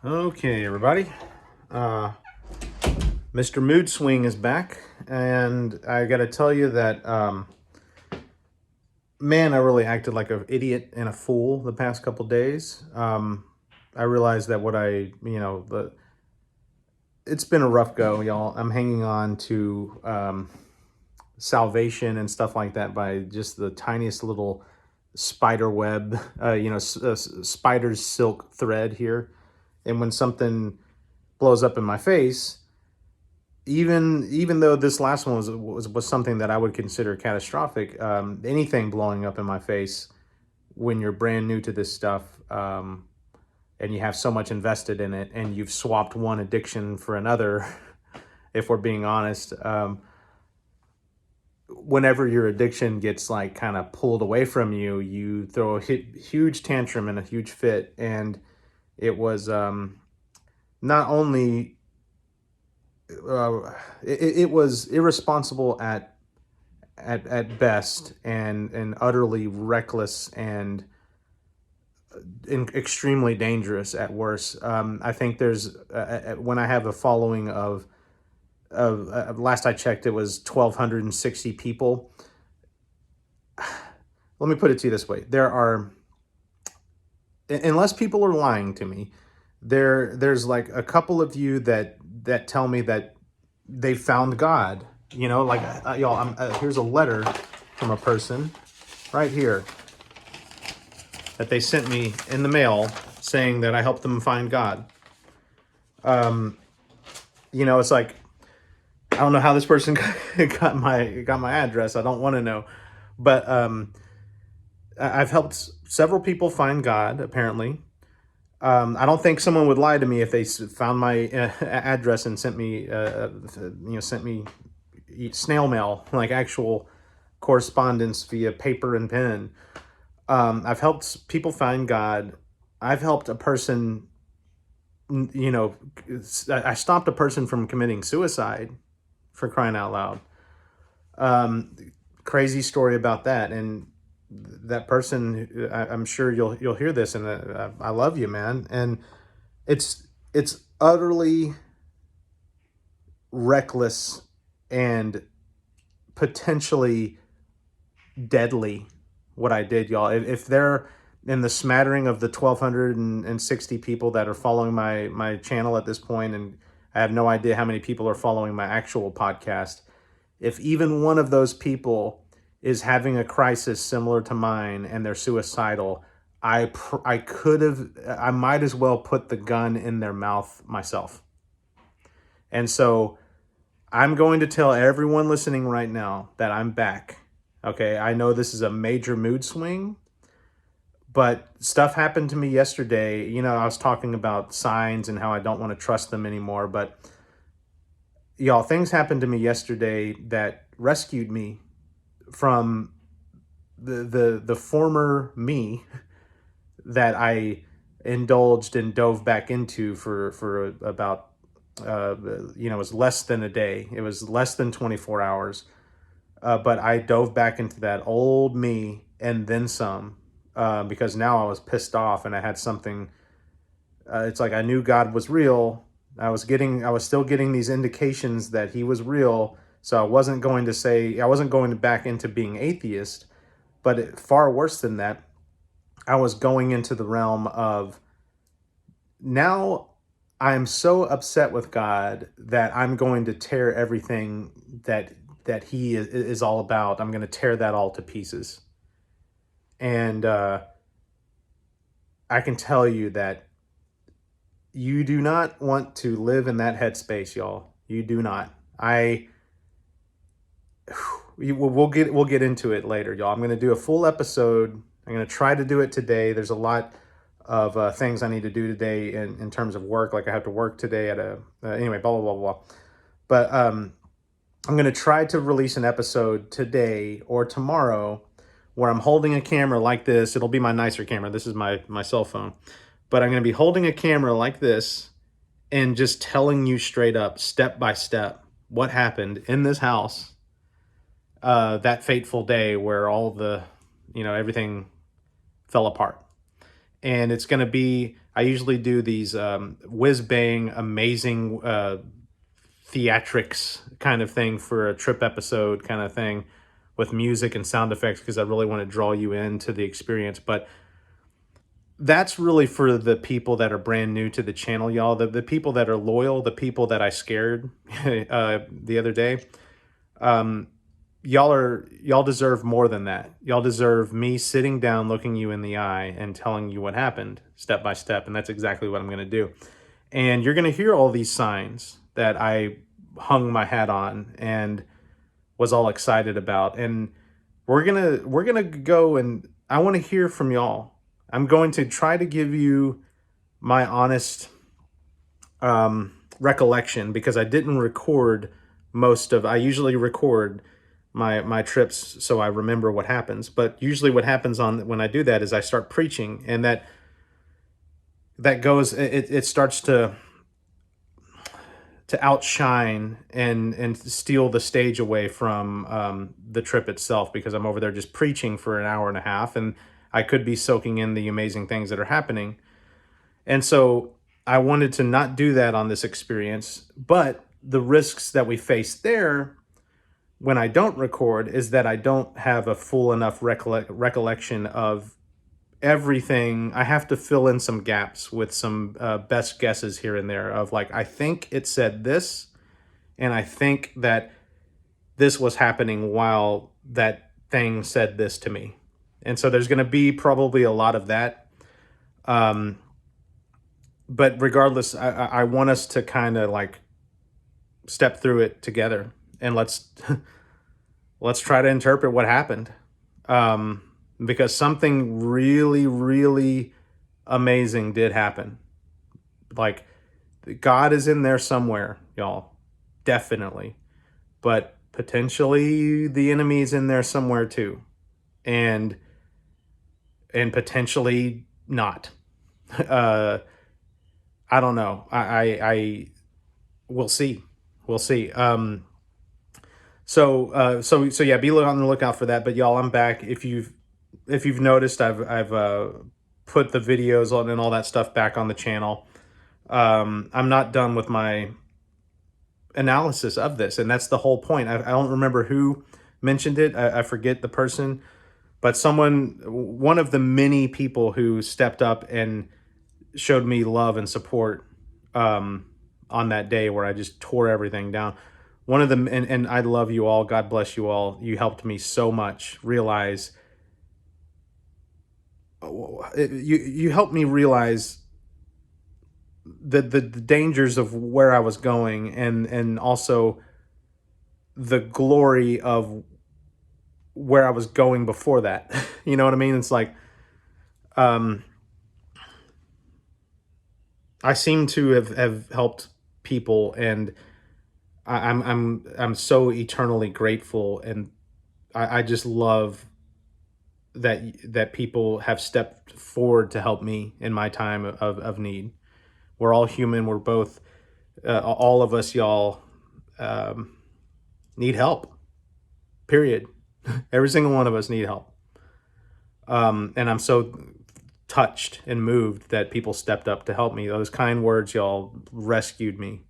Okay, everybody. Uh, Mr. Mood Swing is back, and I got to tell you that, man, I really acted like an idiot and a fool the past couple days. I realized that it's been a rough go, y'all. I'm hanging on to salvation and stuff like that by just the tiniest little spider web, spider's silk thread here. And when something blows up in my face, even though this last one was something that I would consider catastrophic, anything blowing up in my face when you're brand new to this stuff, and you have so much invested in it, and you've swapped one addiction for another, if we're being honest, whenever your addiction gets like kind of pulled away from you, you throw a huge tantrum and a huge fit, and it was not only it was irresponsible at best, and utterly reckless and extremely dangerous at worst. I think there's when I have a following of last I checked, it was 1,260 people. Let me put it to you this way: there are, unless people are lying to me, there's like a couple of you that tell me that they found God. Like y'all. Here's a letter from a person right here that they sent me in the mail saying that I helped them find God. It's like, I don't know how this person got my address. I don't want to know, but I've helped several people find God. Apparently, I don't think someone would lie to me if they found my address and sent me snail mail, like actual correspondence via paper and pen. I've helped people find God. I've helped a person, I stopped a person from committing suicide, for crying out loud. Crazy story about that. And that person, I'm sure you'll hear this, and I love you, man. And it's utterly reckless and potentially deadly what I did, y'all. If they're in the smattering of the 1,260 people that are following my channel at this point, and I have no idea how many people are following my actual podcast, if even one of those people is having a crisis similar to mine and they're suicidal, I might as well put the gun in their mouth myself. And so I'm going to tell everyone listening right now that I'm back. Okay, I know this is a major mood swing, but stuff happened to me yesterday. I was talking about signs and how I don't want to trust them anymore, but y'all, things happened to me yesterday that rescued me from the former me that I indulged and dove back into for about it was less than a day. It was less than 24 hours. But I dove back into that old me and then some, because now I was pissed off and I had something. It's like I knew God was real. I was still getting these indications that he was real. So I wasn't going back into being atheist, but far worse than that, I was going into the realm of, now I'm so upset with God that I'm going to tear everything that he is all about. I'm going to tear that all to pieces. And I can tell you that you do not want to live in that headspace, y'all. You do not. We'll get into it later, y'all. I'm going to do a full episode. I'm going to try to do it today. There's a lot of things I need to do today in terms of work. Like I have to work today at anyway, blah, blah, blah, blah. But I'm going to try to release an episode today or tomorrow where I'm holding a camera like this. It'll be my nicer camera. This is my cell phone. But I'm going to be holding a camera like this and just telling you straight up, step by step, what happened in this house that fateful day where all everything fell apart. and it's going to be, I usually do these whiz bang amazing theatrics kind of thing for a trip episode kind of thing with music and sound effects, because I really want to draw you into the experience. But that's really for the people that are brand new to the channel, y'all. The people that are loyal, the people that I scared the other day. Y'all deserve more than that. Y'all deserve me sitting down, looking you in the eye, and telling you what happened step by step. And that's exactly what I'm going to do. And you're going to hear all these signs that I hung my hat on and was all excited about. And we're gonna go, and I want to hear from y'all. I'm going to try to give you my honest recollection, because I didn't record most of. I usually record my trips so I remember what happens. But usually, what happens when I do that is I start preaching, and that goes. It starts to outshine and steal the stage away from the trip itself, because I'm over there just preaching for an hour and a half, and I could be soaking in the amazing things that are happening. And so I wanted to not do that on this experience, but the risks that we face there when I don't record is that I don't have a full enough recollection of everything. I have to fill in some gaps with some best guesses here and there of, like, I think it said this, and I think that this was happening while that thing said this to me. And so there's going to be probably a lot of that. But regardless, I want us to kind of like step through it together, and let's try to interpret what happened. Because something really, really amazing did happen. Like, God is in there somewhere, y'all. Definitely. But potentially the enemy is in there somewhere too. And potentially not. I don't know. I we'll see. We'll see. So yeah, be on the lookout for that. But y'all, I'm back. If you've noticed, I've put the videos on and all that stuff back on the channel. I'm not done with my analysis of this, and that's the whole point. I don't remember who mentioned it. I forget the person, but one of the many people who stepped up and showed me love and support on that day where I just tore everything down. One of them, and I love you all. God bless you all. You helped me so much realize. You helped me realize the dangers of where I was going, and also the glory of where I was going before that. You know what I mean? It's like, I seem to have helped people, and I'm so eternally grateful, and I just love that people have stepped forward to help me in my time of need. We're all human. We're both, all of us, y'all, need help. Period. Every single one of us need help. And I'm so touched and moved that people stepped up to help me. Those kind words, y'all, rescued me.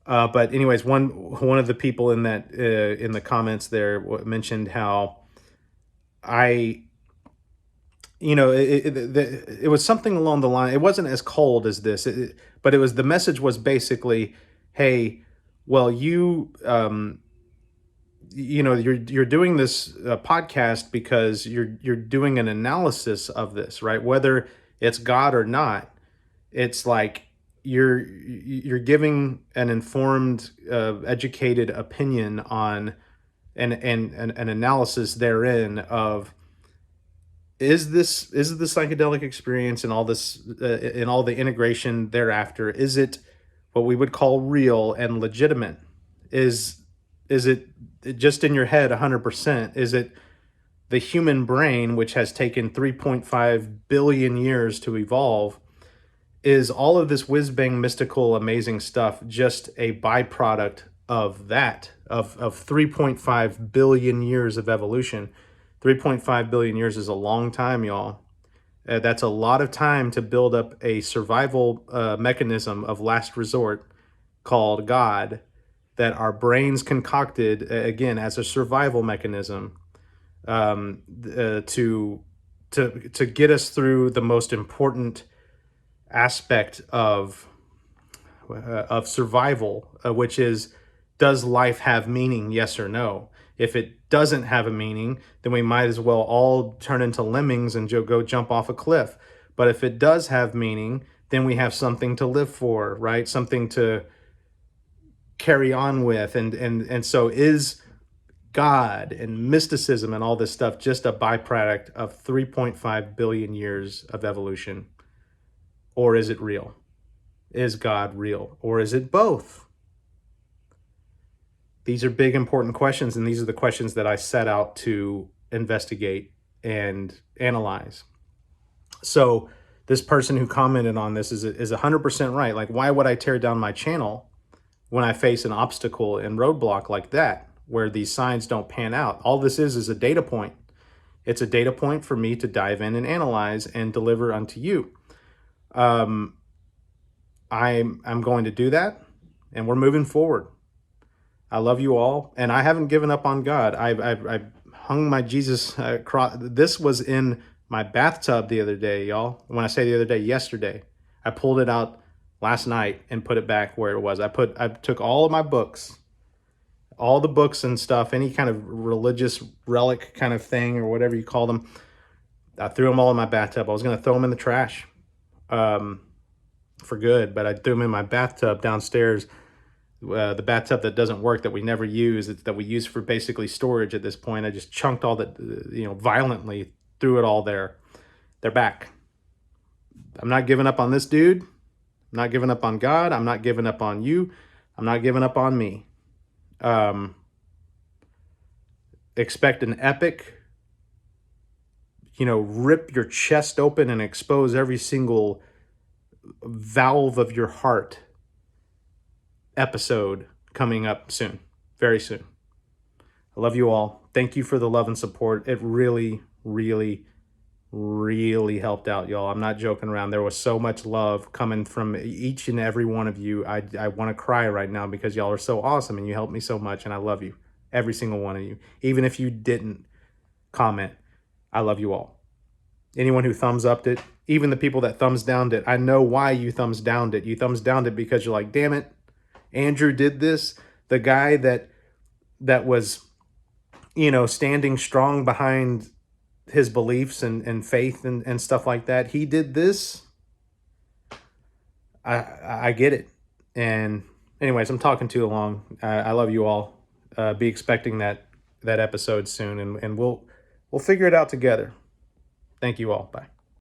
But anyways, one of the people in the comments there mentioned how it was something along the line. It wasn't as cold as this, but the message was basically, hey, well, you're doing this podcast because you're doing an analysis of this, right? Whether it's God or not, it's like you're giving an informed, educated opinion on an analysis therein of, is the psychedelic experience and all this and all the integration thereafter, is it what we would call real and legitimate? Is it just in your head 100%? Is it the human brain, which has taken 3.5 billion years to evolve? Is all of this whiz-bang, mystical, amazing stuff just a byproduct of that, of 3.5 billion years of evolution? 3.5 billion years is a long time, y'all. That's a lot of time to build up a survival mechanism of last resort called God that our brains concocted, again, as a survival mechanism, to get us through the most important aspect of survival, which is, does life have meaning? Yes or no. If it doesn't have a meaning, then we might as well all turn into lemmings and go jump off a cliff. But if it does have meaning, then we have something to live for, right? Something to carry on with. And so is God and mysticism and all this stuff just a byproduct of 3.5 billion years of evolution? Or is it real? Is God real? Or is it both? These are big, important questions, and these are the questions that I set out to investigate and analyze. So this person who commented on this is 100% right. Like, why would I tear down my channel when I face an obstacle and roadblock like that, where these signs don't pan out? All this is a data point. It's a data point for me to dive in and analyze and deliver unto you. I'm going to do that, and we're moving forward. I love you all, and I haven't given up on God. I've hung my Jesus cross. This was in my bathtub the other day, y'all. When I say the other day, yesterday. I pulled it out last night and put it back where it was. I took all of my books, all the books and stuff, any kind of religious relic kind of thing or whatever you call them. I threw them all in my bathtub. I was going to throw them in the trash for good, but I threw them in my bathtub downstairs. The bathtub that doesn't work, that we never use, that we use for basically storage at this point. I just chunked all that, violently threw it all there. They're back. I'm not giving up on this dude. I'm not giving up on God. I'm not giving up on you. I'm not giving up on me. Expect an epic, rip your chest open and expose every single valve of your heart episode coming up soon, very soon. I love you all. Thank you for the love and support. It really, really, really helped out, y'all. I'm not joking around. There was so much love coming from each and every one of you. I want to cry right now because y'all are so awesome and you helped me so much, and I love you, every single one of you. Even if you didn't comment, I love you all. Anyone who thumbs upped it, even the people that thumbs downed it, I know why you thumbs downed it. You thumbs downed it because you're like, damn it, Andrew did this. The guy that was, standing strong behind his beliefs and faith and stuff like that, he did this. I get it. And anyways, I'm talking too long. I love you all. Be expecting that episode soon, and we'll figure it out together. Thank you all. Bye.